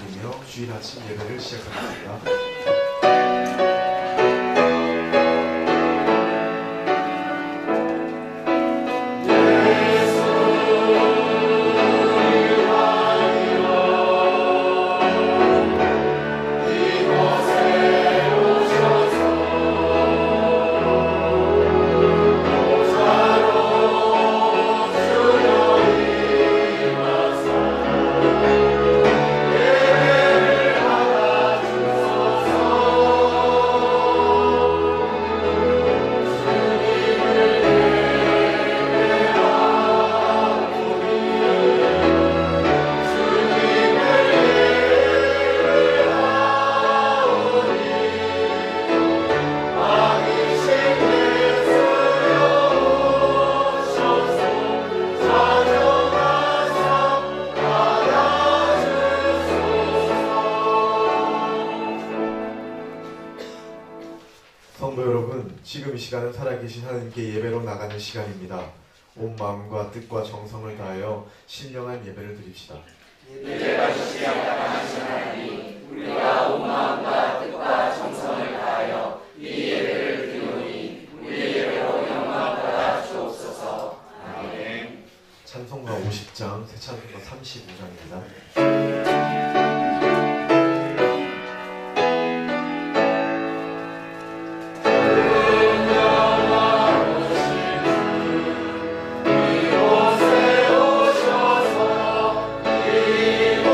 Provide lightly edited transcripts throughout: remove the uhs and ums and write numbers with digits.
드리며 주일 아침 예배를 시작하겠습니다. 성도 여러분, 지금 이 시간은 살아계신 하나님께 예배로 나가는 시간입니다. 온 마음과 뜻과 정성을 다하여 신령한 예배를 드립시다. 예배가 주시지 않으신 하나님, 우리가 온 마음과 뜻과 정성을 다하여 이 예배를 드리오니 우리 예배로 영광 받아 주옵소서. 아멘. 찬송가 50장, 새 찬송가 35장입니다. 이곳에 오셔서 이곳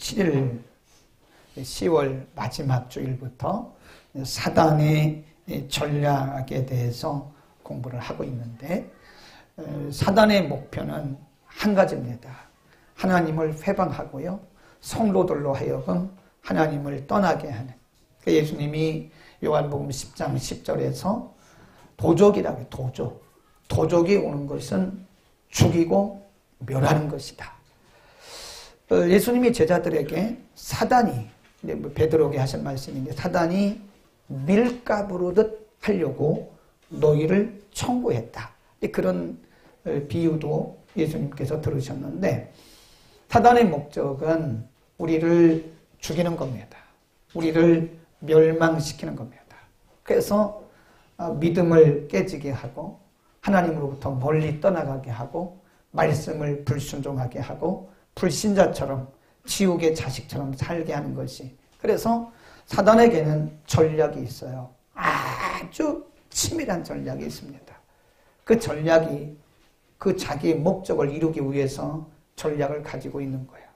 7일 10월 마지막 주일부터 사단의 전략에 대해서 공부를 하고 있는데, 사단의 목표는 한 가지입니다. 하나님을 회방하고요, 성도들로 하여금 하나님을 떠나게 하는. 예수님이 요한복음 10장 10절에서 도적이라고 해요. 도적이 오는 것은 죽이고 멸하는 것이다. 예수님이 제자들에게 사단이, 베드로에게 하신 말씀인데, 사단이 밀가부르듯 하려고 너희를 청구했다. 그런 비유도 예수님께서 들으셨는데, 사단의 목적은 우리를 죽이는 겁니다. 우리를 멸망시키는 겁니다. 그래서 믿음을 깨지게 하고, 하나님으로부터 멀리 떠나가게 하고, 말씀을 불순종하게 하고, 불신자처럼 지옥의 자식처럼 살게 하는 것이. 그래서 사단에게는 전략이 있어요. 아주 치밀한 전략이 있습니다. 그 전략이 그 자기의 목적을 이루기 위해서 전략을 가지고 있는 거예요.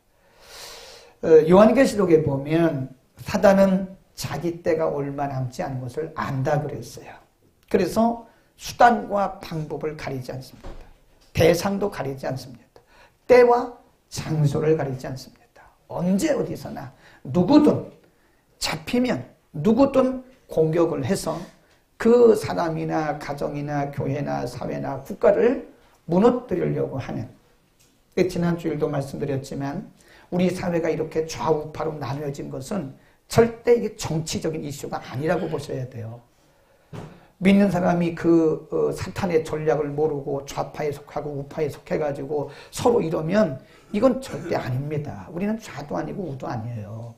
요한계시록에 보면 사단은 자기 때가 얼마 남지 않은 것을 안다 그랬어요. 그래서 수단과 방법을 가리지 않습니다. 대상도 가리지 않습니다. 때와 장소를 가리지 않습니다. 언제 어디서나 누구든 잡히면 누구든 공격을 해서 그 사람이나 가정이나 교회나 사회나 국가를 무너뜨리려고 하는. 지난 주일도 말씀드렸지만 우리 사회가 이렇게 좌우파로 나누어진 것은 절대 이게 정치적인 이슈가 아니라고 보셔야 돼요. 믿는 사람이 그 사탄의 전략을 모르고 좌파에 속하고 우파에 속해가지고 서로 이러면 이건 절대 아닙니다. 우리는 좌도 아니고 우도 아니에요.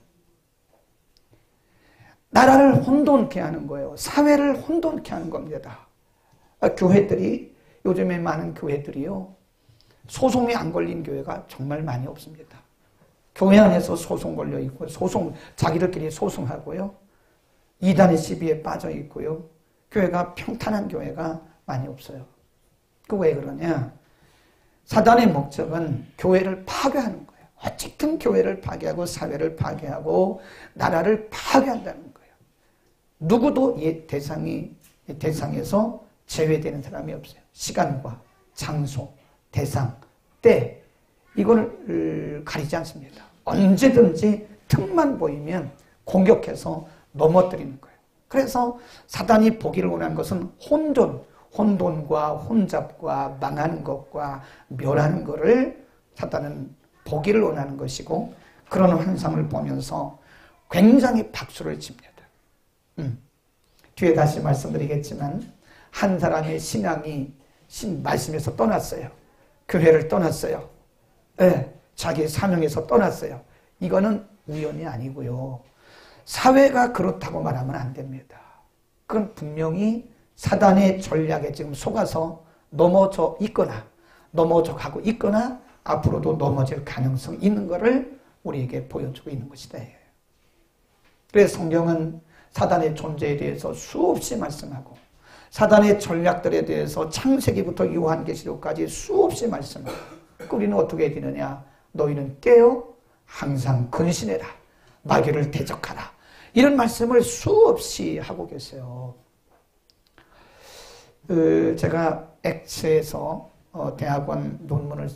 나라를 혼돈케 하는 거예요. 사회를 혼돈케 하는 겁니다. 교회들이, 요즘에 많은 교회들이요, 소송에 안 걸린 교회가 정말 많이 없습니다. 교회 안에서 소송 걸려 있고, 자기들끼리 소송하고요, 이단의 시비에 빠져 있고요, 교회가 평탄한 교회가 많이 없어요. 그 왜 그러냐? 사단의 목적은 교회를 파괴하는 거예요. 어쨌든 교회를 파괴하고 사회를 파괴하고 나라를 파괴한다는 거예요. 누구도 대상에서 제외되는 사람이 없어요. 시간과 장소, 대상, 때, 이걸 가리지 않습니다. 언제든지 틈만 보이면 공격해서 넘어뜨리는 거예요. 그래서 사단이 보기를 원하는 것은 혼돈과 혼잡과 망하는 것과 멸하는 것을 사단은 보기를 원하는 것이고, 그런 환상을 보면서 굉장히 박수를 칩니다. 뒤에 다시 말씀드리겠지만 한 사람의 신앙이 말씀에서 떠났어요. 교회를 떠났어요. 네, 자기의 사명에서 떠났어요. 이거는 우연이 아니고요, 사회가 그렇다고 말하면 안 됩니다. 그건 분명히 사단의 전략에 지금 속아서 넘어져 있거나 넘어져 가고 있거나 앞으로도 넘어질 가능성이 있는 것을 우리에게 보여주고 있는 것이다. 그래서 성경은 사단의 존재에 대해서 수없이 말씀하고, 사단의 전략들에 대해서 창세기부터 요한계시록까지 수없이 말씀하고, 우리는 어떻게 되느냐? 너희는 깨어 항상 근신해라, 마귀를 대적하라, 이런 말씀을 수없이 하고 계세요. 제가 액체에서 대학원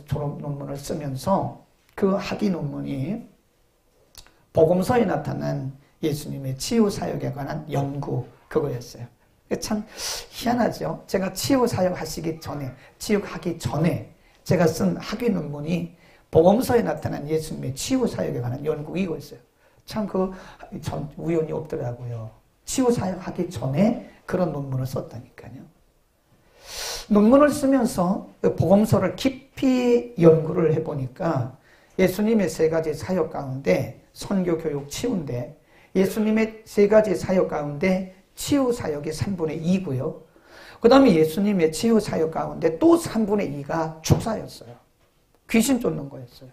졸업 논문을 쓰면서 그 학위 논문이 복음서에 나타난 예수님의 치유 사역에 관한 연구, 그거였어요. 참 희한하죠. 제가 치유 사역하기 전에 제가 쓴 학위 논문이 복음서에 나타난 예수님의 치유 사역에 관한 연구, 이거였어요. 참 우연이 없더라고요. 치유 사역하기 전에 그런 논문을 썼다니까요. 논문을 쓰면서 복음서를 깊이 연구를 해보니까 예수님의 세 가지 사역 가운데 선교, 교육, 치유인데, 예수님의 세 가지 사역 가운데 치유 사역이 3분의 2고요. 그 다음에 예수님의 치유 사역 가운데 또 3분의 2가 축사였어요. 귀신 쫓는 거였어요.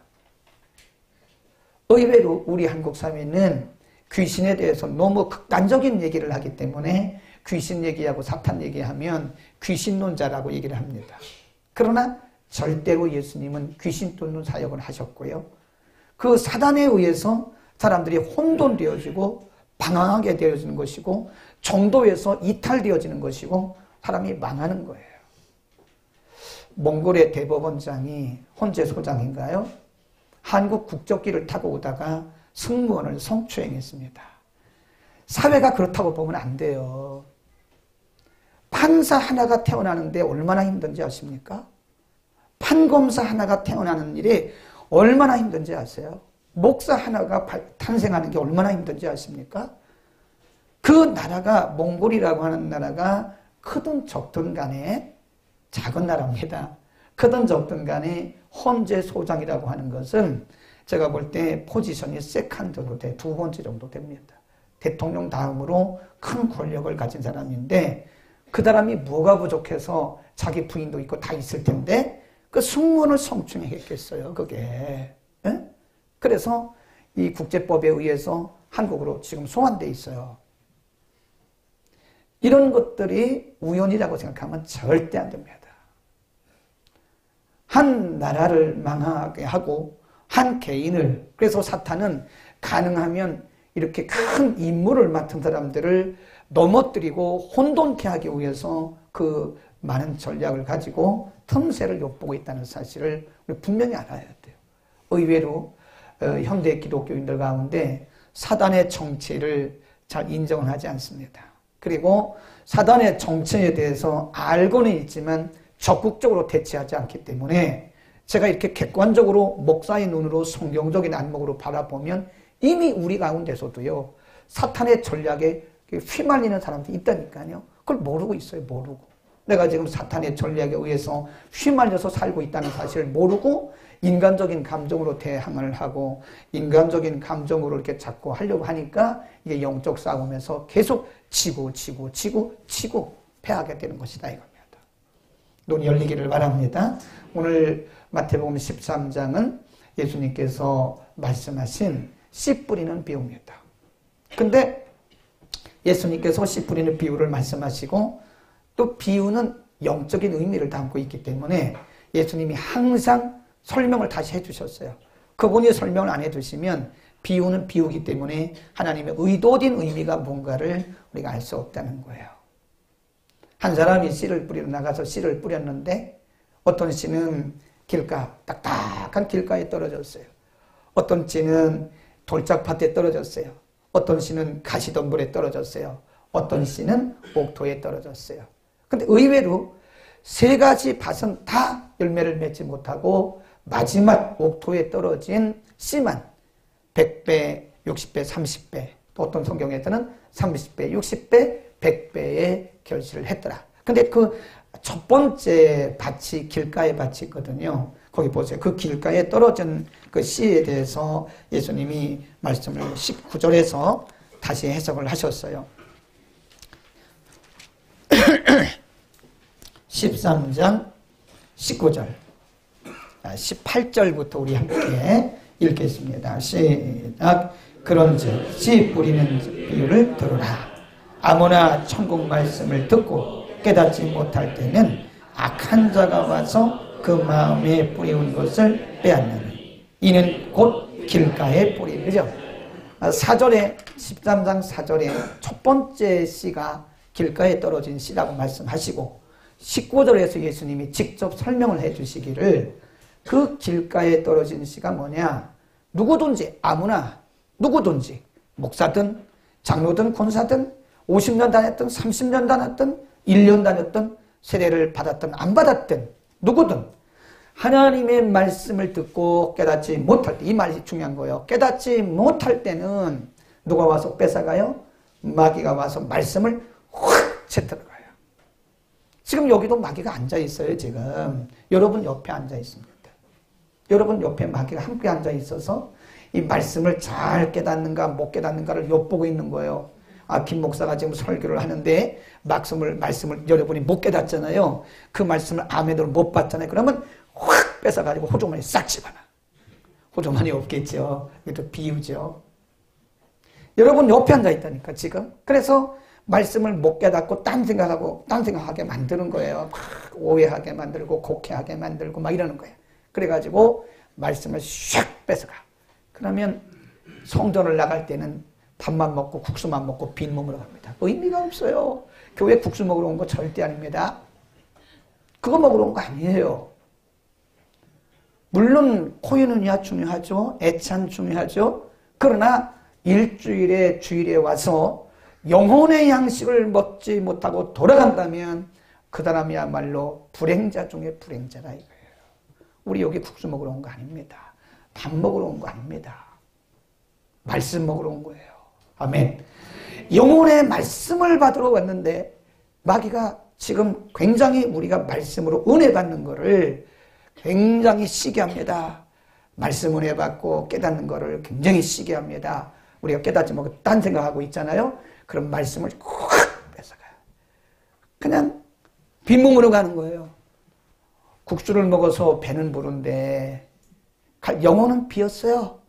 의외로 우리 한국 사회는 귀신에 대해서 너무 극단적인 얘기를 하기 때문에 귀신 얘기하고 사탄 얘기하면 귀신론자라고 얘기를 합니다. 그러나 절대로 예수님은 귀신 쫓는 사역을 하셨고요, 그 사단에 의해서 사람들이 혼돈되어지고 방황하게 되어지는 것이고 정도에서 이탈되어지는 것이고 사람이 망하는 거예요. 몽골의 대법원장이 헌재 소장인가요? 한국 국적기를 타고 오다가 승무원을 성추행했습니다. 사회가 그렇다고 보면 안 돼요. 판사 하나가 태어나는데 얼마나 힘든지 아십니까? 판검사 하나가 태어나는 일이 얼마나 힘든지 아세요? 목사 하나가 탄생하는 게 얼마나 힘든지 아십니까? 그 나라가 몽골이라고 하는 나라가 크든 적든 간에 작은 나라입니다. 크든 적든 간에 헌재 소장이라고 하는 것은 제가 볼 때 포지션이 세컨드로 돼, 두 번째 정도 됩니다. 대통령 다음으로 큰 권력을 가진 사람인데 그 사람이 뭐가 부족해서 자기 부인도 있고 다 있을 텐데 그 승무원을 성추행했겠어요, 그게. 에? 그래서 이 국제법에 의해서 한국으로 지금 송환돼 있어요. 이런 것들이 우연이라고 생각하면 절대 안 됩니다. 한 나라를 망하게 하고 한 개인을, 그래서 사탄은 가능하면 이렇게 큰 임무를 맡은 사람들을 넘어뜨리고 혼돈케 하기 위해서 그 많은 전략을 가지고 틈새를 엿보고 있다는 사실을 우리 분명히 알아야 돼요. 의외로 현대 기독교인들 가운데 사단의 정체를 잘 인정을 하지 않습니다. 그리고 사단의 정체에 대해서 알고는 있지만 적극적으로 대처하지 않기 때문에 제가 이렇게 객관적으로 목사의 눈으로 성경적인 안목으로 바라보면 이미 우리 가운데서도요, 사탄의 전략에 휘말리는 사람들이 있다니까요. 그걸 모르고 있어요, 모르고. 내가 지금 사탄의 전략에 의해서 휘말려서 살고 있다는 사실을 모르고 인간적인 감정으로 대항을 하고 인간적인 감정으로 이렇게 자꾸 하려고 하니까 이게 영적 싸움에서 계속 치고 패하게 되는 것이다 이겁니다. 눈이 열리기를 바랍니다. 오늘 마태복음 13장은 예수님께서 말씀하신 씨 뿌리는 비유입니다. 근데 예수님께서 씨 뿌리는 비유를 말씀하시고 또 비유는 영적인 의미를 담고 있기 때문에 예수님이 항상 설명을 다시 해주셨어요. 그분이 설명을 안 해주시면 비유는 비유이기 때문에 하나님의 의도된 의미가 뭔가를 우리가 알 수 없다는 거예요. 한 사람이 씨를 뿌리러 나가서 씨를 뿌렸는데 어떤 씨는 딱딱한 길가에 떨어졌어요. 어떤 씨는 돌짝밭에 떨어졌어요. 어떤 씨는 가시덤불에 떨어졌어요. 어떤 씨는 옥토에 떨어졌어요. 근데 의외로 세 가지 밭은 다 열매를 맺지 못하고 마지막 옥토에 떨어진 씨만 100배, 60배, 30배, 또 어떤 성경에서는 30배, 60배, 100배의 결실을 했더라. 근데 그 첫 번째 밭이 길가의 밭이 있거든요. 거기 보세요. 그 길가에 떨어진 그 씨에 대해서 예수님이 말씀을 19절에서 다시 해석을 하셨어요. 13장 19절 18절부터 우리 함께 읽겠습니다. 시작. 그런즉 씨 뿌리는 비유를 들으라. 아무나 천국 말씀을 듣고 깨닫지 못할 때는 악한 자가 와서 그 마음에 뿌리운 것을 빼앗느니 이는 곧 길가에 뿌리. 그죠? 4절에 13장 4절에 첫 번째 씨가 길가에 떨어진 씨라고 말씀하시고 19절에서 예수님이 직접 설명을 해 주시기를 그 길가에 떨어진 씨가 뭐냐? 누구든지 아무나 누구든지 목사든 장로든 권사든 50년 다녔든 30년 다녔든 1년 다녔든 세례를 받았든 안 받았든 누구든 하나님의 말씀을 듣고 깨닫지 못할 때, 이 말이 중요한 거예요. 깨닫지 못할 때는 누가 와서 뺏어가요? 마귀가 와서 말씀을 확 채들어가요. 지금 여기도 마귀가 앉아 있어요. 지금 여러분 옆에 앉아 있습니다. 여러분 옆에 마귀가 함께 앉아 있어서 이 말씀을 잘 깨닫는가 못 깨닫는가를 엿보고 있는 거예요. 김 목사가 지금 설교를 하는데 말씀을 여러분이 못 깨닫잖아요. 그 말씀을 아멘으로 못 받잖아요. 그러면 확 뺏어가지고 호주머니 싹 집어넣어. 호주머니 없겠죠. 이것도 비유죠. 여러분 옆에 앉아 있다니까 지금. 그래서 말씀을 못 깨닫고 딴 생각하게 만드는 거예요. 막 오해하게 만들고 곡해하게 만들고 막 이러는 거예요. 그래가지고 말씀을 샥 뺏어가. 그러면 성전을 나갈 때는 밥만 먹고 국수만 먹고 빈몸으로 갑니다. 의미가 없어요. 교회 국수 먹으러 온 거 절대 아닙니다. 그거 먹으러 온 거 아니에요. 물론 코인은야 중요하죠. 애찬 중요하죠. 그러나 일주일에 주일에 와서 영혼의 양식을 먹지 못하고 돌아간다면 그 사람이야말로 불행자 중에 불행자다 이거예요. 우리 여기 국수 먹으러 온 거 아닙니다. 밥 먹으러 온 거 아닙니다. 말씀 먹으러 온 거예요. 아멘. 영혼의 말씀을 받으러 왔는데 마귀가 지금 굉장히 우리가 말씀으로 은혜 받는 거를 굉장히 시기합니다. 말씀 은혜 받고 깨닫는 거를 굉장히 시기합니다. 우리가 깨닫지 못하고 딴 생각하고 있잖아요. 그럼 말씀을 콱 뺏어가요. 그냥 빈몸으로 가는 거예요. 국수를 먹어서 배는 부른데 영혼은 비었어요.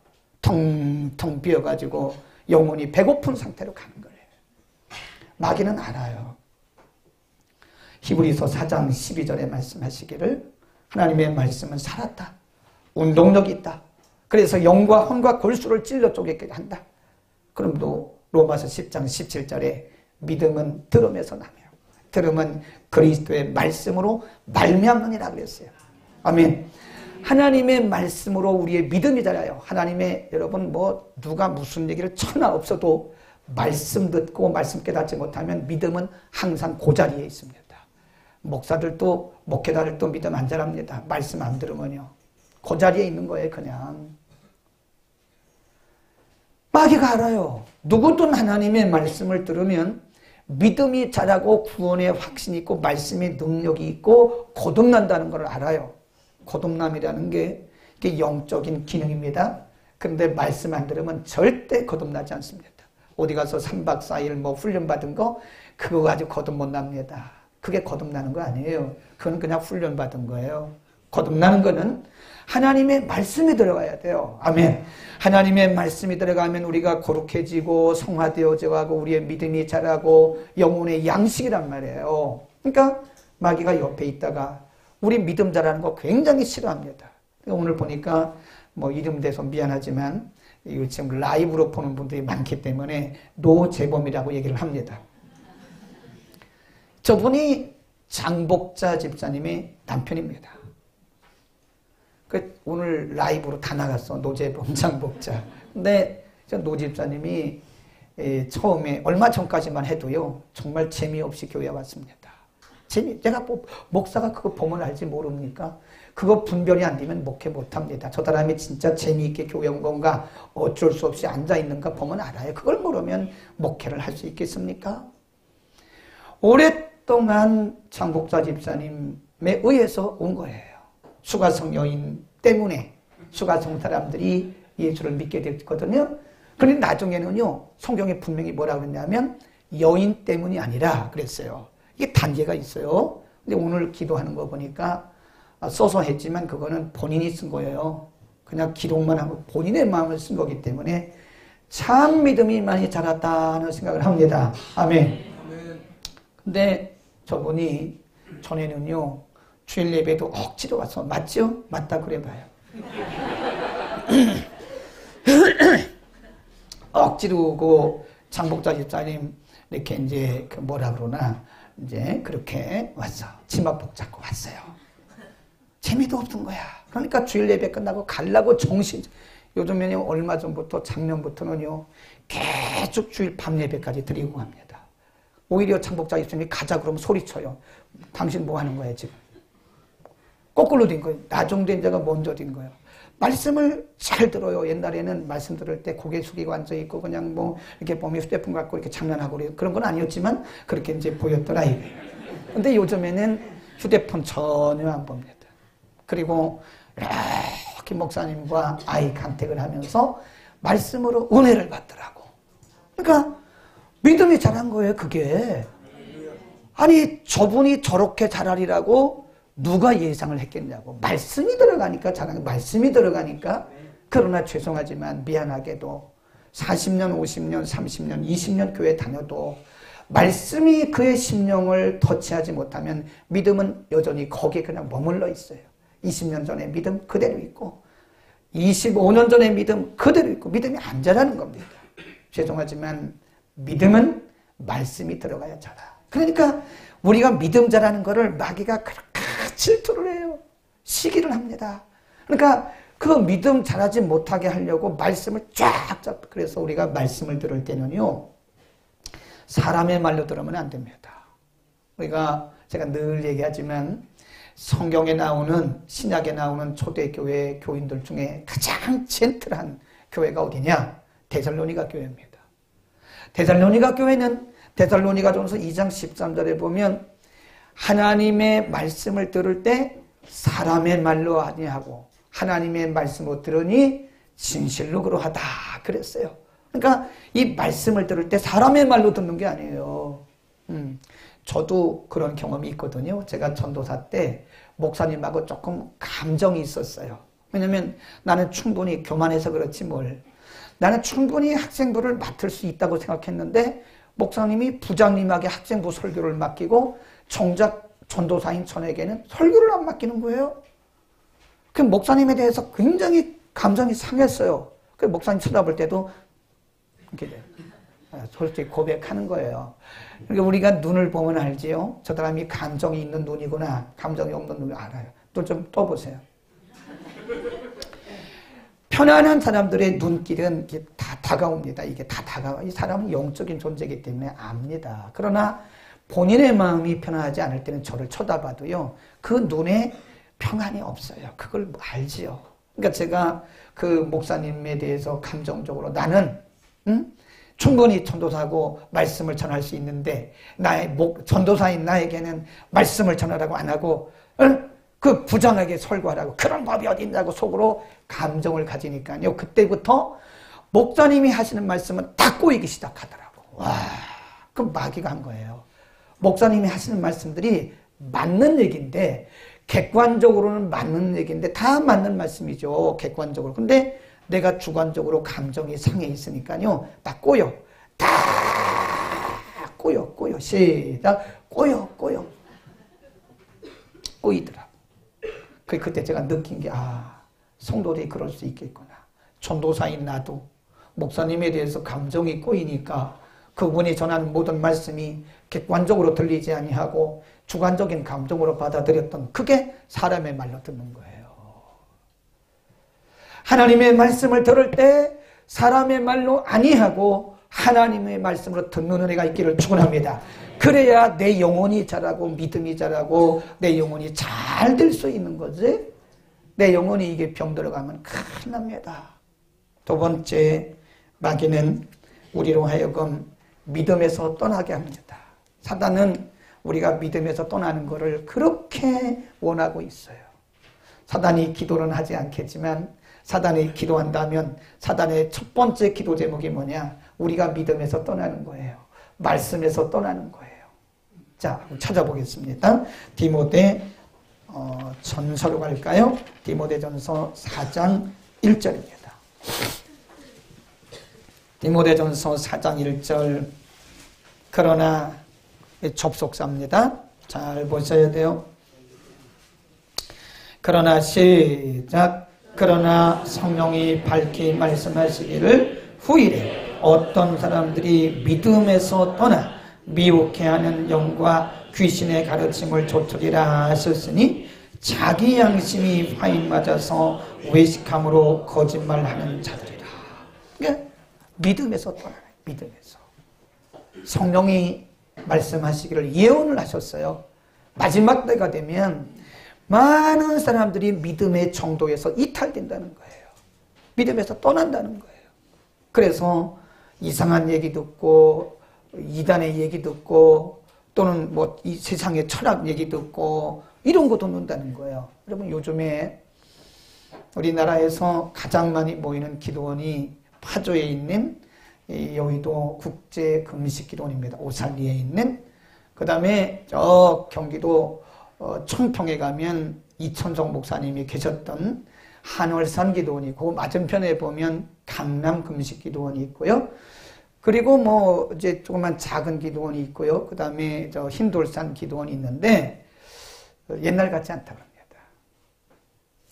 텅텅 비어가지고 영혼이 배고픈 상태로 가는 거예요. 마귀는 알아요. 히브리서 4장 12절에 말씀하시기를 하나님의 말씀은 살았다. 운동력이 있다. 그래서 영과 혼과 골수를 찔러 쪼개게 한다. 그럼도 로마서 10장 17절에 믿음은 들음에서 나며 들음은 그리스도의 말씀으로 말미암느니라 그랬어요. 아멘. 하나님의 말씀으로 우리의 믿음이 자라요. 하나님의 여러분 뭐 누가 무슨 얘기를 천하 없어도 말씀 듣고 말씀 깨닫지 못하면 믿음은 항상 그 자리에 있습니다. 목사들도 목회자들도 믿음 안 자랍니다. 말씀 안 들으면요. 그 자리에 있는 거예요. 그냥. 마귀가 알아요. 누구든 하나님의 말씀을 들으면 믿음이 자라고 구원의 확신이 있고 말씀의 능력이 있고 거듭난다는 걸 알아요. 거듭남이라는 게 이게 영적인 기능입니다. 그런데 말씀 안 들으면 절대 거듭나지 않습니다. 어디 가서 3박 4일 뭐 훈련 받은 거 그거 가지고 거듭 못 납니다. 그게 거듭나는 거 아니에요. 그건 그냥 훈련 받은 거예요. 거듭나는 거는 하나님의 말씀이 들어가야 돼요. 아멘. 하나님의 말씀이 들어가면 우리가 거룩해지고 성화되어져 가고 우리의 믿음이 자라고 영혼의 양식이란 말이에요. 그러니까 마귀가 옆에 있다가 우리 믿음 자라는 거 굉장히 싫어합니다. 오늘 보니까 뭐 이름 대서 미안하지만 이거 지금 라이브로 보는 분들이 많기 때문에 노재범이라고 얘기를 합니다. 저분이 장복자 집사님의 남편입니다. 오늘 라이브로 다 나갔어. 노재범 장복자. 근데 노 집사님이 처음에 얼마 전까지만 해도요. 정말 재미없이 교회 왔습니다. 제가 목사가 그거 보면 알지 모릅니까? 그거 분별이 안 되면 목회 못합니다. 저 사람이 진짜 재미있게 교회 온 건가 어쩔 수 없이 앉아있는가 보면 알아요. 그걸 모르면 목회를 할 수 있겠습니까? 오랫동안 장복자 집사님에 의해서 온 거예요. 수가성 여인 때문에 수가성 사람들이 예수를 믿게 됐거든요. 그런데 나중에는요. 성경에 분명히 뭐라고 그랬냐면 여인 때문이 아니라 그랬어요. 이게 단계가 있어요. 근데 오늘 기도하는 거 보니까 써서 했지만 그거는 본인이 쓴 거예요. 그냥 기록만 하고 본인의 마음을 쓴 거기 때문에 참 믿음이 많이 자랐다는 생각을 합니다. 아멘. 근데 저분이 전에는요. 주일 예배도 억지로 와서 맞죠? 맞다 그래봐요. 억지로 오고 장복자 집사님 이렇게 이제 그 뭐라 그러나 이제 그렇게 왔어. 치마복 잡고 왔어요. 재미도 없던 거야. 그러니까 주일 예배 끝나고 가려고 정신. 요즘에는 얼마 전부터 작년부터는요. 계속 주일 밤 예배까지 드리고 갑니다. 오히려 장복자 집사님이 가자 그러면 소리쳐요. 당신 뭐 하는 거야 지금? 거꾸로 된 거예요. 나 정도 된 자가 먼저 된 거예요. 말씀을 잘 들어요. 옛날에는 말씀 들을 때 고개 숙이고 앉아있고 그냥 뭐 이렇게 보면 휴대폰 갖고 이렇게 장난하고 그런 건 아니었지만 그렇게 이제 보였더라 이거예요. 근데 요즘에는 휴대폰 전혀 안 봅니다. 그리고 이렇게 목사님과 아이 간택을 하면서 말씀으로 은혜를 받더라고. 그러니까 믿음이 자란 거예요, 그게. 아니, 저분이 저렇게 자라리라고 누가 예상을 했겠냐고. 말씀이 들어가니까 자라는 말씀이 들어가니까. 그러나 죄송하지만 미안하게도 40년, 50년, 30년, 20년 교회 다녀도 말씀이 그의 심령을 터치하지 못하면 믿음은 여전히 거기에 그냥 머물러 있어요. 20년 전에 믿음 그대로 있고 25년 전의 믿음 그대로 있고 믿음이 안 자라는 겁니다. 죄송하지만 믿음은 말씀이 들어가야 자라. 그러니까 우리가 믿음 자라는 거를 마귀가 그렇게 질투를 해요. 시기를 합니다. 그러니까 그 믿음 자라지 못하게 하려고 말씀을 쫙 잡고, 그래서 우리가 말씀을 들을 때는요, 사람의 말로 들으면 안 됩니다. 우리가 제가 늘 얘기하지만 성경에 나오는, 신약에 나오는 초대교회 교인들 중에 가장 젠틀한 교회가 어디냐? 데살로니가 교회입니다. 데살로니가 교회는 데살로니가전서 2장 13절에 보면 하나님의 말씀을 들을 때 사람의 말로 아니하고 하나님의 말씀으로 들으니 진실로 그러하다 그랬어요. 그러니까 이 말씀을 들을 때 사람의 말로 듣는 게 아니에요. 저도 그런 경험이 있거든요. 제가 전도사 때 목사님하고 조금 감정이 있었어요. 왜냐면 나는 충분히 교만해서 그렇지 뭘. 나는 충분히 학생부를 맡을 수 있다고 생각했는데 목사님이 부장님에게 학생부 설교를 맡기고 정작 전도사인 저에게는 설교를 안 맡기는 거예요. 그 목사님에 대해서 굉장히 감정이 상했어요. 그 목사님 쳐다볼 때도 이렇게 솔직히 고백하는 거예요. 그러니까 우리가 눈을 보면 알지요. 저 사람이 감정이 있는 눈이구나, 감정이 없는 눈을 알아요. 또 좀 떠보세요. 편안한 사람들의 눈길은 다 다가옵니다. 이게 다 다가와. 이 사람은 영적인 존재이기 때문에 압니다. 그러나 본인의 마음이 편안하지 않을 때는 저를 쳐다봐도요, 그 눈에 평안이 없어요. 그걸 알지요. 그러니까 제가 그 목사님에 대해서 감정적으로 나는 충분히 전도사하고 말씀을 전할 수 있는데 전도사인 나에게는 말씀을 전하라고 안 하고 그 부장에게 설교하라고, 그런 법이 어디 있냐고 속으로 감정을 가지니까요, 그때부터 목사님이 하시는 말씀은 다 꼬이기 시작하더라고. 와, 그럼 마귀가 한 거예요. 목사님이 하시는 말씀들이 맞는 얘기인데, 객관적으로는 맞는 얘기인데 다 맞는 말씀이죠, 객관적으로. 근데 내가 주관적으로 감정이 상해 있으니까요, 다 꼬여. 다 꼬여. 시작. 꼬여. 꼬이더라. 그때 제가 느낀 게, 성도들이 그럴 수 있겠구나. 전도사인 나도 목사님에 대해서 감정이 꼬이니까 그분이 전하는 모든 말씀이 객관적으로 들리지 아니하고 주관적인 감정으로 받아들였던, 그게 사람의 말로 듣는 거예요. 하나님의 말씀을 들을 때 사람의 말로 아니하고 하나님의 말씀으로 듣는 은혜가 있기를 축원합니다. 그래야 내 영혼이 자라고 믿음이 자라고 내 영혼이 잘 될 수 있는 거지. 내 영혼이 이게 병 들어가면 큰일 납니다. 두 번째, 마귀는 우리로 하여금 믿음에서 떠나게 합니다. 사단은 우리가 믿음에서 떠나는 것을 그렇게 원하고 있어요. 사단이 기도는 하지 않겠지만 사단이 기도한다면 사단의 첫 번째 기도 제목이 뭐냐? 우리가 믿음에서 떠나는 거예요. 말씀에서 떠나는 거예요. 자, 찾아보겠습니다. 디모데 전서로 갈까요? 디모데전서 4장 1절입니다. 디모데전서 4장 1절. 그러나 접속사입니다. 잘 보셔야 돼요. 그러나 시작. 그러나 성령이 밝히 말씀하시기를 후일에 어떤 사람들이 믿음에서 떠나 미혹해하는 영과 귀신의 가르침을 좇으리라 하셨으니 자기 양심이 화인 맞아서 외식함으로 거짓말하는 자들이라. 그러니까 믿음에서 떠나요. 믿음에서. 성령이 말씀하시기를 예언을 하셨어요. 마지막 때가 되면 많은 사람들이 믿음의 정도에서 이탈된다는 거예요. 믿음에서 떠난다는 거예요. 그래서 이상한 얘기 듣고 이단의 얘기 듣고 또는 뭐 이 세상의 철학 얘기 듣고 이런 거 듣는다는 거예요. 여러분, 요즘에 우리나라에서 가장 많이 모이는 기도원이 파주에 있는 여의도 국제금식기도원입니다. 오살리에 있는. 그 다음에 저 경기도 청평에 가면 이천정 목사님이 계셨던 한월산 기도원이 있고, 맞은편에 보면 강남 금식기도원이 있고요. 그리고 뭐 이제 조그만 작은 기도원이 있고요. 그 다음에 저 흰돌산 기도원이 있는데 옛날 같지 않다고 합니다.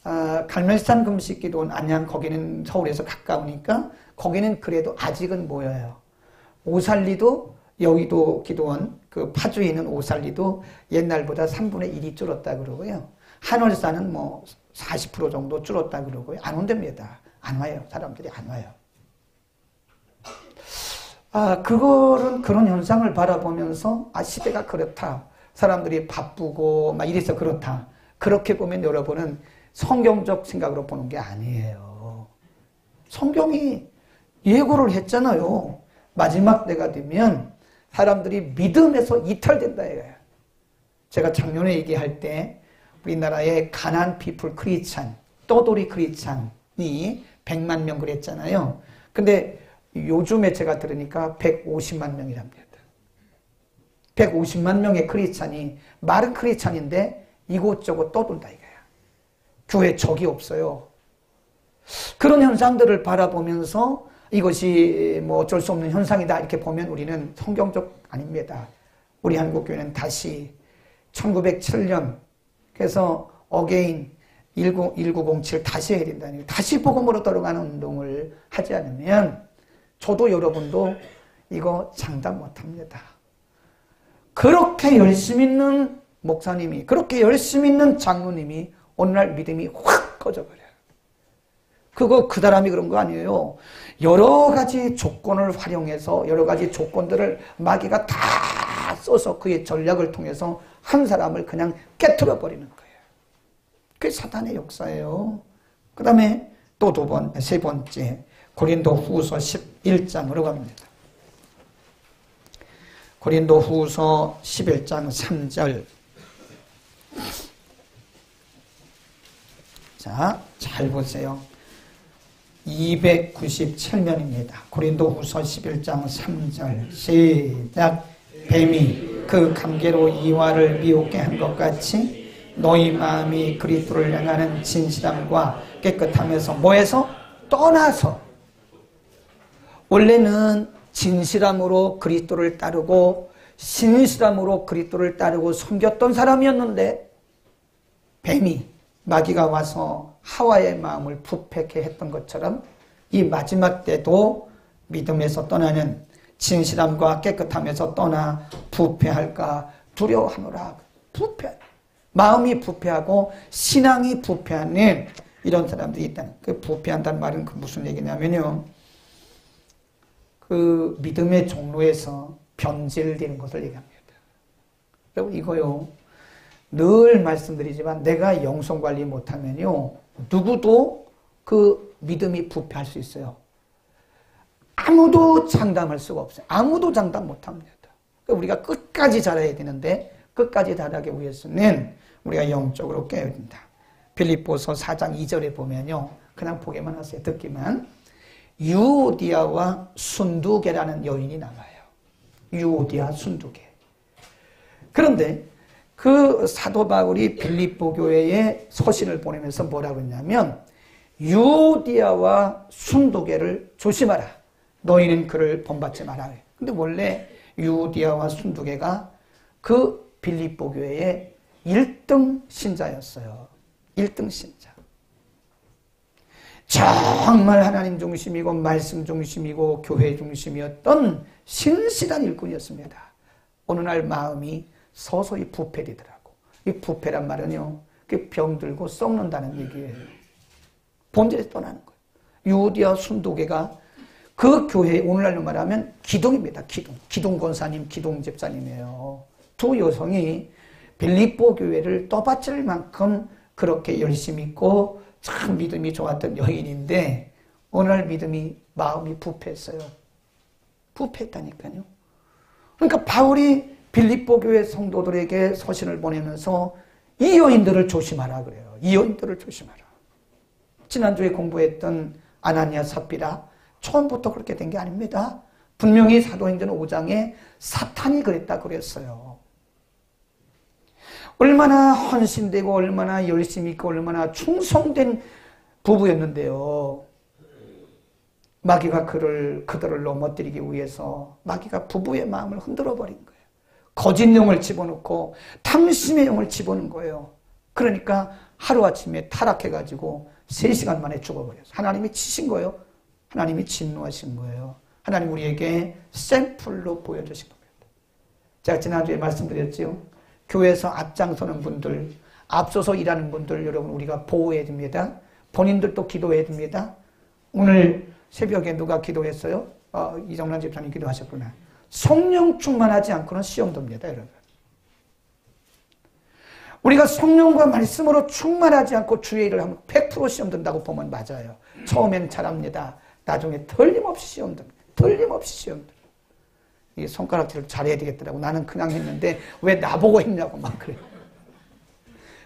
갈멜산 금식기도원 안양 거기는 서울에서 가까우니까 거기는 그래도 아직은 모여요. 오살리도 여의도 기도원 그 파주에 있는 오살리도 옛날보다 3분의 1이 줄었다 그러고요. 한월산은 뭐 40% 정도 줄었다 그러고요. 안 온답니다. 안 와요. 사람들이 안 와요. 그런 현상을 바라보면서 시대가 그렇다. 사람들이 바쁘고 막 이래서 그렇다. 그렇게 보면 여러분은 성경적 생각으로 보는 게 아니에요. 성경이 예고를 했잖아요. 마지막 때가 되면 사람들이 믿음에서 이탈된다 이거예요. 제가 작년에 얘기할 때 우리나라의 가난 피플 크리스찬, 떠돌이 크리스찬이 100만 명 그랬잖아요. 근데 요즘에 제가 들으니까 150만 명이랍니다. 150만 명의 크리스찬이 말은 크리스찬인데 이곳저곳 떠돈다 이거야. 교회 적이 없어요. 그런 현상들을 바라보면서 이것이 뭐 어쩔 수 없는 현상이다 이렇게 보면 우리는 성경적 아닙니다. 우리 한국교회는 다시 1907년 그래서 어게인 1907 다시 해야 된다는 거예요. 다시 복음으로 돌아가는 운동을 하지 않으면 저도 여러분도 이거 장담 못합니다. 그렇게 열심히 있는 목사님이 그렇게 열심히 있는 장로님이 어느 날 믿음이 확 꺼져버려요. 그거 그 사람이 그런 거 아니에요. 여러 가지 조건을 활용해서 여러 가지 조건들을 마귀가 다 써서 그의 전략을 통해서 한 사람을 그냥 깨트려 버리는 거예요. 그게 사탄의 역사예요. 그 다음에 또 세 번째 고린도 후서 11장으로 갑니다. 고린도 후서 11장 3절. 자, 잘 보세요. 297면입니다. 고린도 후서 11장 3절. 시작. 뱀이 그 감개로 이와를 미혹게 한 것 같이 너희 마음이 그리스도를 향하는 진실함과 깨끗함에서 뭐해서? 떠나서. 원래는 진실함으로 그리스도를 따르고 신실함으로 그리스도를 따르고 섬겼던 사람이었는데 뱀이 마귀가 와서 하와의 마음을 부패케 했던 것처럼 이 마지막 때도 믿음에서 떠나는 진실함과 깨끗함에서 떠나 부패할까 두려워하노라. 마음이 부패하고 신앙이 부패하는 이런 사람들이 있다는. 그 부패한다는 말은 무슨 얘기냐면요. 그 믿음의 종로에서 변질되는 것을 얘기합니다. 여러분 이거요. 늘 말씀드리지만 내가 영성관리 못하면요. 누구도 그 믿음이 부패할 수 있어요. 아무도 장담할 수가 없어요. 아무도 장담 못합니다. 우리가 끝까지 자라야 되는데 끝까지 자라기 위해서는 우리가 영적으로 깨어야 된다. 빌립보서 4장 2절에 보면요. 그냥 보기만 하세요. 듣기만. 유오디아와 순두계라는 여인이 나와요. 유오디아, 순두계. 그런데 그 사도 바울이 빌립보 교회에 서신을 보내면서 뭐라고 했냐면 유오디아와 순두계를 조심하라. 너희는 그를 본받지 마라. 근데 원래 유오디아와 순두계가 그 빌립보 교회의 1등 신자였어요. 1등 신자. 정말 하나님 중심이고 말씀 중심이고 교회 중심이었던 신실한 일꾼이었습니다. 어느 날 마음이 서서히 부패되더라고. 이 부패란 말은요, 그 병들고 썩는다는 얘기예요. 본질에서 떠나는 거예요. 유오디아 순두계가 그 교회 오늘날로 말하면 기둥입니다. 기둥 권사님, 기둥 집사님이에요. 두 여성이 빌립보 교회를 떠받칠 만큼 그렇게 열심히 있고 참 믿음이 좋았던 여인인데 오늘 마음이 부패했어요. 부패했다니까요. 그러니까 바울이 빌립보 교회 성도들에게 서신을 보내면서 이 여인들을 조심하라 그래요. 이 여인들을 조심하라. 지난주에 공부했던 아나니아 삽비라 처음부터 그렇게 된 게 아닙니다. 분명히 사도행전 5장에 사탄이 그랬다 그랬어요. 얼마나 헌신되고 얼마나 열심히 있고 얼마나 충성된 부부였는데요. 마귀가 그들을 넘어뜨리기 위해서 마귀가 부부의 마음을 흔들어 버린 거예요. 거짓 영을 집어넣고 탐심의 영을 집어넣은 거예요. 그러니까 하루아침에 타락해가지고 3시간 만에 죽어버렸어요. 하나님이 치신 거예요. 하나님이 진노하신 거예요. 하나님 우리에게 샘플로 보여주신 겁니다. 제가 지난주에 말씀드렸죠. 교회에서 앞장서는 분들, 앞서서 일하는 분들 여러분 우리가 보호해야 됩니다. 본인들도 기도해야 됩니다. 오늘 새벽에 누가 기도했어요? 이정란 집사님 기도하셨구나. 성령 충만하지 않고는 시험 돕니다, 여러분. 우리가 성령과 말씀으로 충만하지 않고 주의 일을 하면 100% 시험 든다고 보면 맞아요. 처음엔 잘합니다. 나중에 틀림없이 시험 듭니다. 틀림없이 시험 듭니다. 이 손가락질을 잘해야 되겠더라고. 나는 그냥 했는데 왜 나보고 했냐고 막 그래요.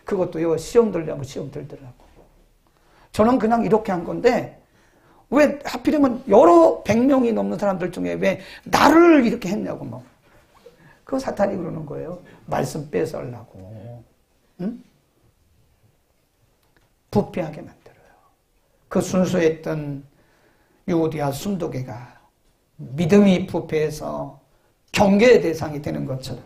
그것도요, 시험 들려면 시험 들더라고. 저는 그냥 이렇게 한 건데 왜 하필이면 여러 100명이 넘는 사람들 중에 왜 나를 이렇게 했냐고 막. 그거 사탄이 그러는 거예요. 말씀 뺏으려고. 응? 부패하게 만들어요. 그 순수했던 유대와 순도계가 믿음이 부패해서 경계의 대상이 되는 것처럼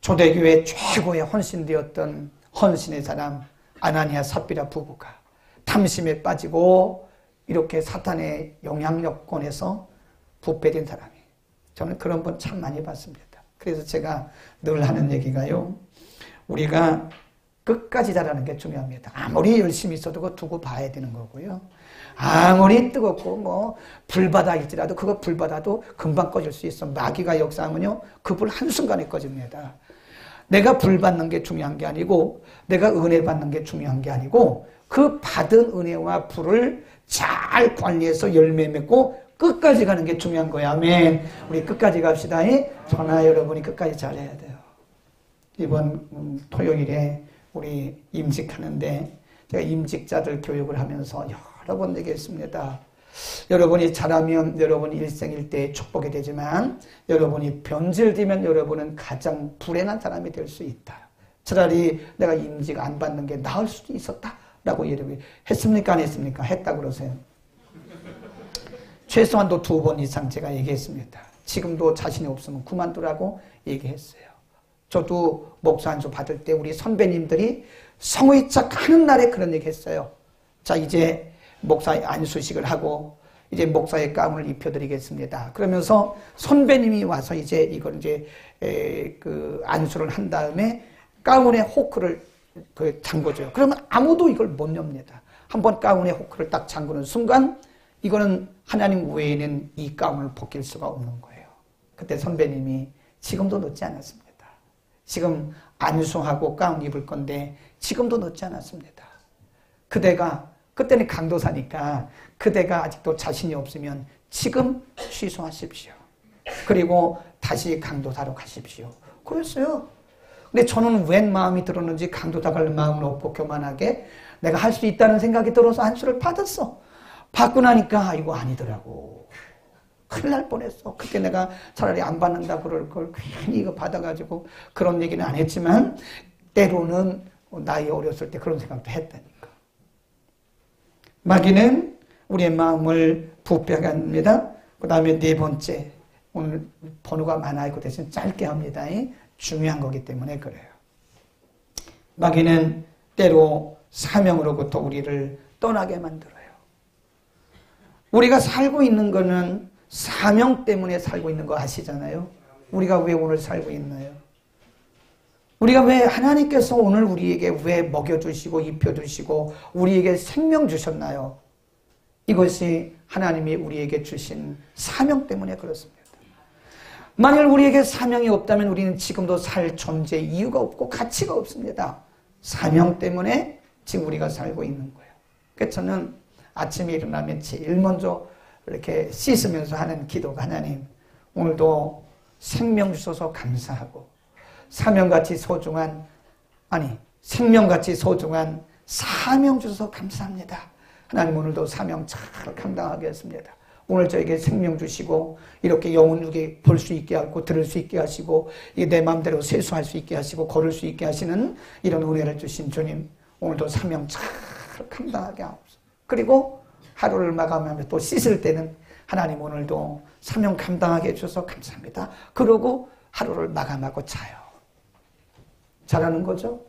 초대교회 최고의 헌신되었던 헌신의 사람 아나니아 삽비라 부부가 탐심에 빠지고 이렇게 사탄의 영향력권에서 부패된 사람이, 저는 그런 분 참 많이 봤습니다. 그래서 제가 늘 하는 얘기가요, 우리가 끝까지 잘하는 게 중요합니다. 아무리 열심히 있어도 그거 두고 봐야 되는 거고요. 아무리 뜨겁고 뭐 불바다일지라도 그거 불바다도 금방 꺼질 수 있어. 마귀가 역사하면요 그 불 한순간에 꺼집니다. 내가 불 받는 게 중요한 게 아니고 내가 은혜 받는 게 중요한 게 아니고 그 받은 은혜와 불을 잘 관리해서 열매 맺고 끝까지 가는 게 중요한 거야. 아멘. 우리 끝까지 갑시다. 저나 여러분이 끝까지 잘해야 돼요. 이번 토요일에 우리 임직하는데 제가 임직자들 교육을 하면서 여러 번 얘기했습니다. 여러분이 잘하면 여러분 일생일대의 축복이 되지만 여러분이 변질되면 여러분은 가장 불행한 사람이 될 수 있다. 차라리 내가 임직 안 받는 게 나을 수도 있었다라고 얘기를 했습니까? 안 했습니까? 했다 그러세요. 최소한도 2번 이상 제가 얘기했습니다. 지금도 자신이 없으면 그만두라고 얘기했어요. 저도 목사 안수 받을 때 우리 선배님들이 성의착 하는 날에 그런 얘기 했어요. 자, 이제 목사의 안수식을 하고 이제 목사의 가운을 입혀드리겠습니다. 그러면서 선배님이 와서 이제 이걸 이제 그 안수를 한 다음에 가운에 호크를 잠궈줘요. 그러면 아무도 이걸 못 엽니다. 한번 가운에 호크를 딱 잠그는 순간 이거는 하나님 외에는 이 가운을 벗길 수가 없는 거예요. 그때 선배님이 지금도 늦지 않았습니다. 지금 안수하고 가운 입을 건데 지금도 늦지 않았습니다. 그때는 강도사니까 그대가 아직도 자신이 없으면 지금 취소하십시오. 그리고 다시 강도사로 가십시오. 그랬어요. 근데 저는 웬 마음이 들었는지 강도사 갈 마음은 없고 교만하게 내가 할 수 있다는 생각이 들어서 안수를 받았어. 받고 나니까 이거 아니더라고. 큰일 날 뻔했어. 그때 내가 차라리 안 받는다 그럴 걸 괜히 이거 받아가지고 그런 얘기는 안 했지만 때로는 나이 어렸을 때 그런 생각도 했다니까. 마귀는 우리의 마음을 부패하게 합니다. 그 다음에 4번째, 오늘 번호가 많아요. 그 대신 짧게 합니다. 중요한 거기 때문에 그래요. 마귀는 때로 사명으로부터 우리를 떠나게 만들어요. 우리가 살고 있는 거는 사명 때문에 살고 있는 거 아시잖아요. 우리가 왜 오늘 살고 있나요? 우리가 왜 하나님께서 오늘 우리에게 왜 먹여주시고 입혀주시고 우리에게 생명 주셨나요? 이것이 하나님이 우리에게 주신 사명 때문에 그렇습니다. 만일 우리에게 사명이 없다면 우리는 지금도 살 존재 이유가 없고 가치가 없습니다. 사명 때문에 지금 우리가 살고 있는 거예요. 그래서 저는 아침에 일어나면 제일 먼저 이렇게 씻으면서 하는 기도가 하나님 오늘도 생명 주셔서 감사하고 생명같이 소중한 사명 주셔서 감사합니다. 하나님 오늘도 사명 잘 감당하게 했습니다. 오늘 저에게 생명 주시고 이렇게 영혼 누게 볼 수 있게 하고 들을 수 있게 하시고 내 마음대로 세수할 수 있게 하시고 걸을 수 있게 하시는 이런 은혜를 주신 주님 오늘도 사명 잘 감당하게 하옵소서. 그리고 하루를 마감하며 또 씻을 때는 하나님 오늘도 사명 감당하게 해주셔서 감사합니다. 그러고 하루를 마감하고 자요. 잘하는 거죠?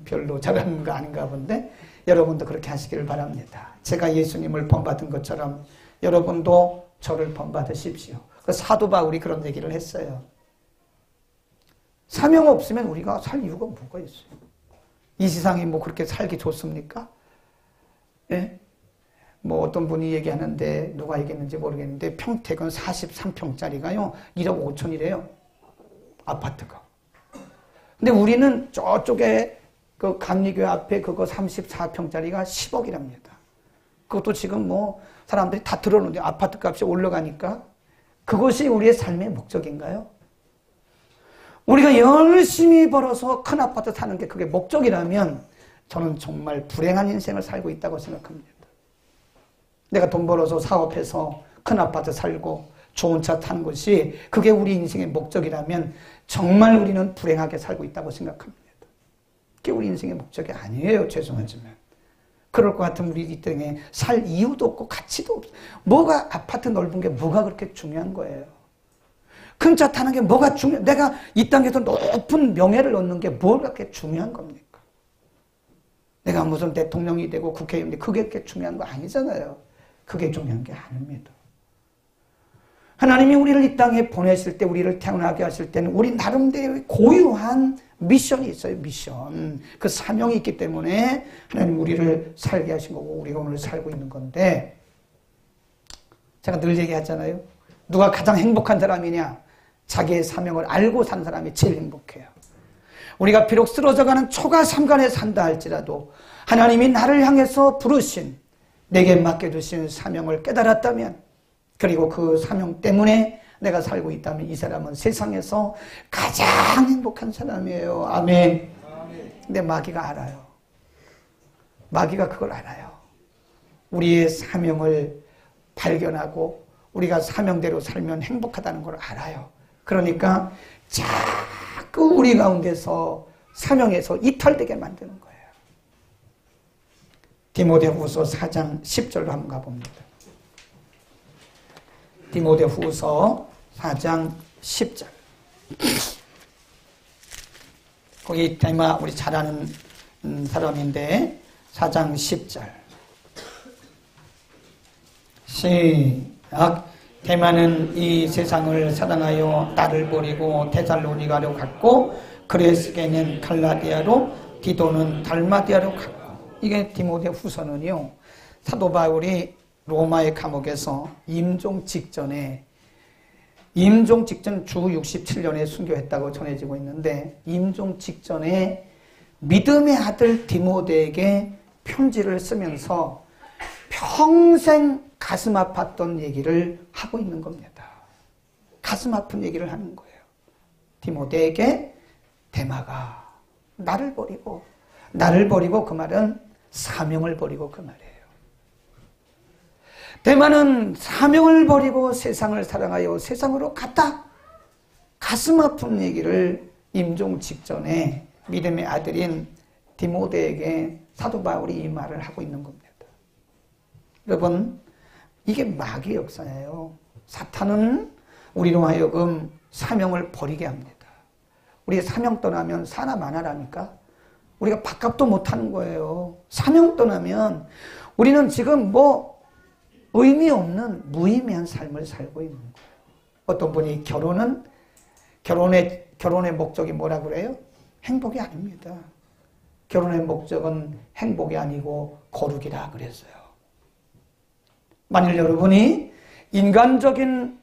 별로 잘하는 거 아닌가 본데 여러분도 그렇게 하시기를 바랍니다. 제가 예수님을 본받은 것처럼 여러분도 저를 본받으십시오. 사도 바울이 그런 얘기를 했어요. 사명 없으면 우리가 살 이유가 뭐가 있어요? 이 세상이 뭐 그렇게 살기 좋습니까? 예? 뭐 어떤 분이 얘기하는데 누가 얘기했는지 모르겠는데 평택은 43평짜리가요 1억 5천이래요. 아파트가. 근데 우리는 저쪽에 그 감리교회 앞에 그거 34평짜리가 10억이랍니다. 그것도 지금 뭐 사람들이 다 들어오는데 아파트 값이 올라가니까 그것이 우리의 삶의 목적인가요? 우리가 열심히 벌어서 큰 아파트 사는 게 그게 목적이라면 저는 정말 불행한 인생을 살고 있다고 생각합니다. 내가 돈 벌어서 사업해서 큰 아파트 살고 좋은 차 타는 것이 그게 우리 인생의 목적이라면 정말 우리는 불행하게 살고 있다고 생각합니다. 그게 우리 인생의 목적이 아니에요. 죄송하지만. 그럴 것 같으면 우리 이 땅에 살 이유도 없고 가치도 없어. 뭐가 아파트 넓은 게 뭐가 그렇게 중요한 거예요. 큰 차 타는 게 뭐가 중요해. 내가 이 땅에서 높은 명예를 얻는 게 뭘 그렇게 중요한 겁니까? 내가 무슨 대통령이 되고 국회의원이 되고 그게 그렇게 중요한 거 아니잖아요. 그게 중요한 게 아닙니다. 하나님이 우리를 이 땅에 보내실 때 우리를 태어나게 하실 때는 우리 나름대로의 고유한 미션이 있어요. 미션. 그 사명이 있기 때문에 하나님 우리를 살게 하신 거고 우리가 오늘 살고 있는 건데 제가 늘 얘기하잖아요. 누가 가장 행복한 사람이냐? 자기의 사명을 알고 산 사람이 제일 행복해요. 우리가 비록 쓰러져가는 초가 삼간에 산다 할지라도 하나님이 나를 향해서 부르신 내게 맡겨주신 사명을 깨달았다면 그리고 그 사명 때문에 내가 살고 있다면 이 사람은 세상에서 가장 행복한 사람이에요. 아멘. 근데 마귀가 알아요. 마귀가 그걸 알아요. 우리의 사명을 발견하고 우리가 사명대로 살면 행복하다는 걸 알아요. 그러니까 자꾸 우리 가운데서 사명에서 이탈되게 만드는 거예요. 디모데후서 4장 10절로 한번 가봅니다. 디모데후서 4장 10절. 거기 대마 우리 잘 아는 사람인데 4장 10절. 시작. 대마는 이 세상을 사랑하여 나를 버리고 데살로니가로 갔고 그레스게는 갈라디아로 디도는 달마디아로 갔고. 이게 디모데후서는요. 사도 바울이 로마의 감옥에서 임종 직전 주 67년에 순교했다고 전해지고 있는데 임종 직전에 믿음의 아들 디모데에게 편지를 쓰면서 평생 가슴 아팠던 얘기를 하고 있는 겁니다. 가슴 아픈 얘기를 하는 거예요. 디모데에게 데마가 나를 버리고 그 말은 사명을 버리고 그 말이에요. 데마는 사명을 버리고 세상을 사랑하여 세상으로 갔다. 가슴 아픈 얘기를 임종 직전에 믿음의 아들인 디모데에게 사도 바울이 이 말을 하고 있는 겁니다. 여러분, 이게 마귀의 역사예요. 사탄은 우리로 하여금 사명을 버리게 합니다. 우리 사명 떠나면 사나 마나라니까. 우리가 밥값도 못하는 거예요. 사명 떠나면 우리는 지금 뭐 의미 없는 무의미한 삶을 살고 있는 거예요. 어떤 분이 결혼의 목적이 뭐라 그래요? 행복이 아닙니다. 결혼의 목적은 행복이 아니고 거룩이라 그랬어요. 만일 여러분이 인간적인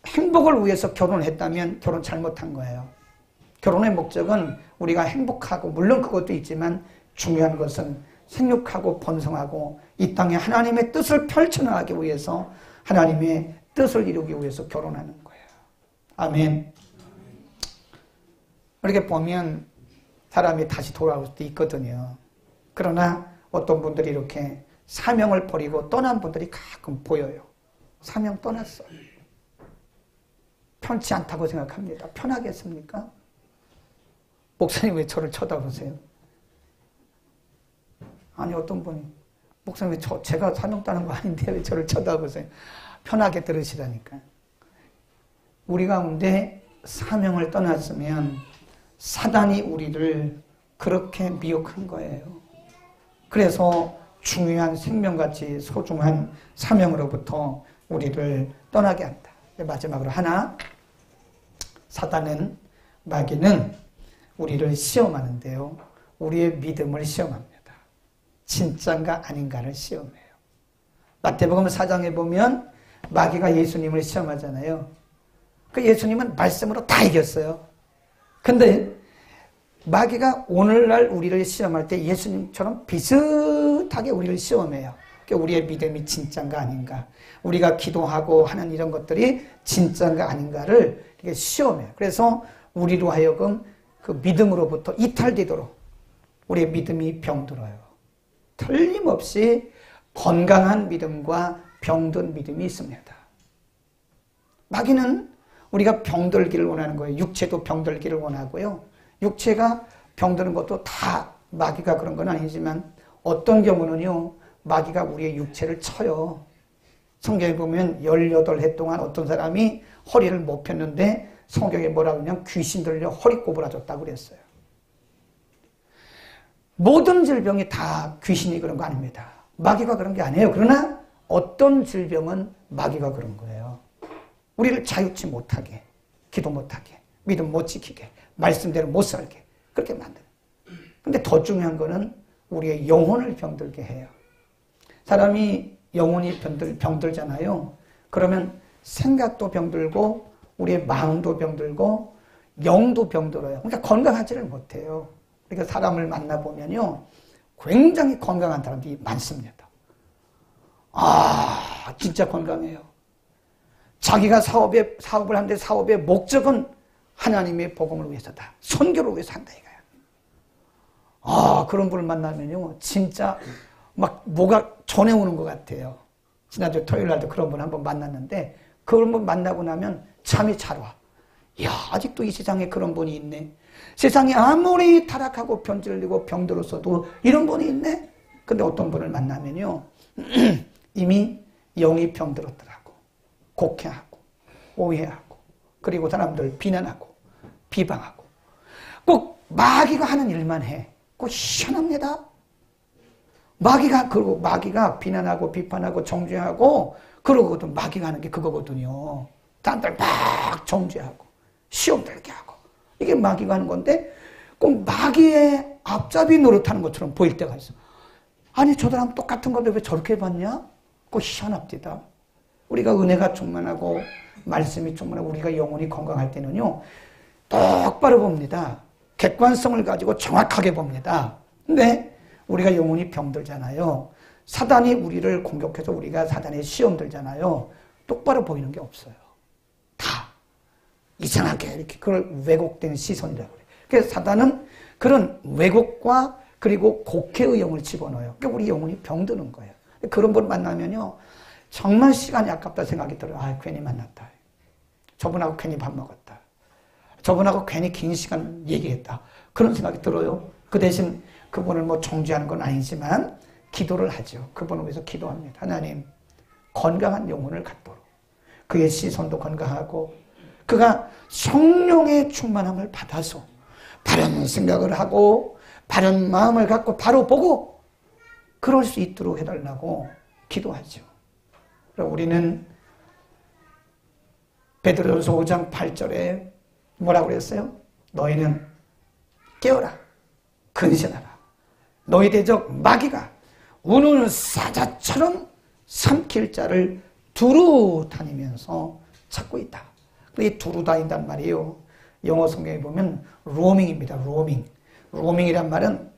행복을 위해서 결혼을 했다면 결혼 잘못한 거예요. 결혼의 목적은 우리가 행복하고 물론 그것도 있지만 중요한 것은 생육하고 번성하고 이 땅에 하나님의 뜻을 펼쳐나가기 위해서 하나님의 뜻을 이루기 위해서 결혼하는 거예요. 아멘. 이렇게 보면 사람이 다시 돌아올 수도 있거든요. 그러나 어떤 분들이 이렇게 사명을 버리고 떠난 분들이 가끔 보여요. 사명 떠났어요. 편치 않다고 생각합니다. 편하겠습니까? 목사님 왜 저를 쳐다보세요? 아니 어떤 분이 목사님 왜 제가 사명 떠난 거 아닌데 왜 저를 쳐다보세요? 편하게 들으시라니까. 우리 가운데 사명을 떠났으면 사단이 우리를 그렇게 미혹한 거예요. 그래서 중요한 생명같이 소중한 사명으로부터 우리를 떠나게 한다. 마지막으로 하나, 사단은, 마귀는 우리를 시험하는데요. 우리의 믿음을 시험합니다. 진짜인가 아닌가를 시험해요. 마태복음 4장에 보면 마귀가 예수님을 시험하잖아요. 그 예수님은 말씀으로 다 이겼어요. 근데 마귀가 오늘날 우리를 시험할 때 예수님처럼 비슷하게 우리를 시험해요. 그러니까 우리의 믿음이 진짜인가 아닌가, 우리가 기도하고 하는 이런 것들이 진짜인가 아닌가를 이렇게 시험해요. 그래서 우리로 하여금 그 믿음으로부터 이탈되도록 우리의 믿음이 병들어요. 틀림없이 건강한 믿음과 병든 믿음이 있습니다. 마귀는 우리가 병들기를 원하는 거예요. 육체도 병들기를 원하고요. 육체가 병드는 것도 다 마귀가 그런 건 아니지만 어떤 경우는요, 마귀가 우리의 육체를 쳐요. 성경에 보면 18해 동안 어떤 사람이 허리를 못 폈는데 성경에 뭐라고 하냐면 귀신 들려 허리 꼬부라졌다고 그랬어요. 모든 질병이 다 귀신이 그런 거 아닙니다. 마귀가 그런 게 아니에요. 그러나 어떤 질병은 마귀가 그런 거예요. 우리를 자유치 못하게, 기도 못하게, 믿음 못 지키게, 말씀대로 못 살게 그렇게 만드는. 근데 더 중요한 거는 우리의 영혼을 병들게 해요. 사람이 영혼이 병들잖아요. 그러면 생각도 병들고 우리의 마음도 병들고 영도 병들어요. 그러니까 건강하지를 못해요. 그러니까 사람을 만나보면요, 굉장히 건강한 사람들이 많습니다. 아, 진짜 건강해요. 자기가 사업을 하는데 사업의 목적은 하나님의 복음을 위해서다. 선교를 위해서 한다 이거야. 아, 그런 분을 만나면요, 진짜 막 뭐가 전해오는 것 같아요. 지난주 토요일 날도 그런 분 한번 만났는데 그런 분 만나고 나면 잠이 잘 와. 이야, 아직도 이 세상에 그런 분이 있네. 세상이 아무리 타락하고 변질리고 병들었어도 이런 분이 있네. 근데 어떤 분을 만나면요, 이미 영이 병들었더라고. 곡해하고 오해하고 그리고 사람들 비난하고 비방하고 꼭 마귀가 하는 일만 해. 꼭 희한합니다. 그리고 마귀가 비난하고 비판하고 정죄하고 그러거든. 마귀가 하는 게 그거거든요. 사람들 막 정죄하고 시험 들게 하고 이게 마귀가 하는 건데 꼭 마귀의 앞잡이 노릇하는 것처럼 보일 때가 있어. 아니 저 사람 똑같은 건데 왜 저렇게 봤냐? 꼭 희한합니다. 우리가 은혜가 충만하고 말씀이 충만하고 우리가 영혼이 건강할 때는요, 똑바로 봅니다. 객관성을 가지고 정확하게 봅니다. 근데 우리가 영혼이 병들잖아요. 사단이 우리를 공격해서 우리가 사단에 시험 들잖아요. 똑바로 보이는 게 없어요. 다 이상하게 이렇게 그걸 왜곡된 시선이라고 그래요. 그래서 사단은 그런 왜곡과 그리고 곡해의 영을 집어넣어요. 그러니까 우리 영혼이 병드는 거예요. 그런 분 만나면요, 정말 시간이 아깝다 생각이 들어요. 아, 괜히 만났다. 저분하고 괜히 밥 먹었다. 저분하고 괜히 긴 시간 얘기했다. 그런 생각이 들어요. 그 대신 그분을 뭐 정죄하는 건 아니지만 기도를 하죠. 그분을 위해서 기도합니다. 하나님, 건강한 영혼을 갖도록. 그의 시선도 건강하고 그가 성령의 충만함을 받아서 바른 생각을 하고 바른 마음을 갖고 바로 보고 그럴 수 있도록 해달라고 기도하죠. 우리는 베드로전서 5장 8절에 뭐라고 그랬어요? 너희는 깨어라, 근신하라. 너희 대적 마귀가 우는 사자처럼 삼킬 자를 두루 다니면서 찾고 있다. 이 두루 다닌단 말이에요. 영어 성경에 보면 로밍입니다. 로밍이란 말은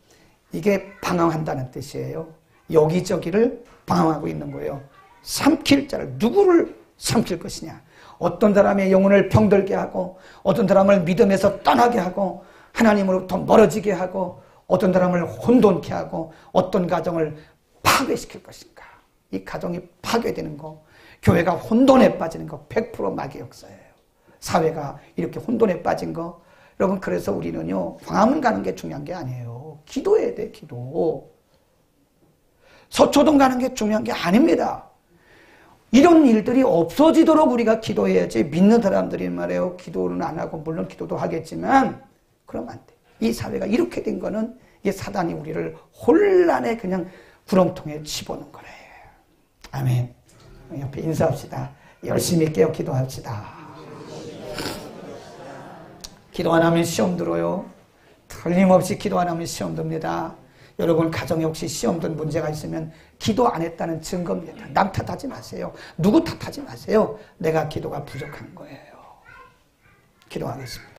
이게 방황한다는 뜻이에요. 여기저기를 방황하고 있는 거예요. 삼킬 자를, 누구를 삼킬 것이냐. 어떤 사람의 영혼을 병들게 하고 어떤 사람을 믿음에서 떠나게 하고 하나님으로부터 멀어지게 하고 어떤 사람을 혼돈케 하고 어떤 가정을 파괴시킬 것인가. 이 가정이 파괴되는 거, 교회가 혼돈에 빠지는 거 100% 마귀의 역사예요. 사회가 이렇게 혼돈에 빠진 거. 여러분, 그래서 우리는요, 광화문 가는 게 중요한 게 아니에요. 기도해야 돼, 기도. 서초동 가는 게 중요한 게 아닙니다. 이런 일들이 없어지도록 우리가 기도해야지. 믿는 사람들이 말이에요, 기도는 안 하고 물론 기도도 하겠지만 그러면 안 돼. 이 사회가 이렇게 된 거는 이 사단이 우리를 혼란의 그냥 구렁통에 집어넣은 거래요. 아멘. 옆에 인사합시다. 열심히 깨어 기도합시다. 기도 안 하면 시험 들어요. 틀림없이 기도 안 하면 시험 듭니다. 여러분 가정에 혹시 시험 든 문제가 있으면 기도 안 했다는 증거입니다. 남 탓하지 마세요. 누구 탓하지 마세요. 내가 기도가 부족한 거예요. 기도하겠습니다.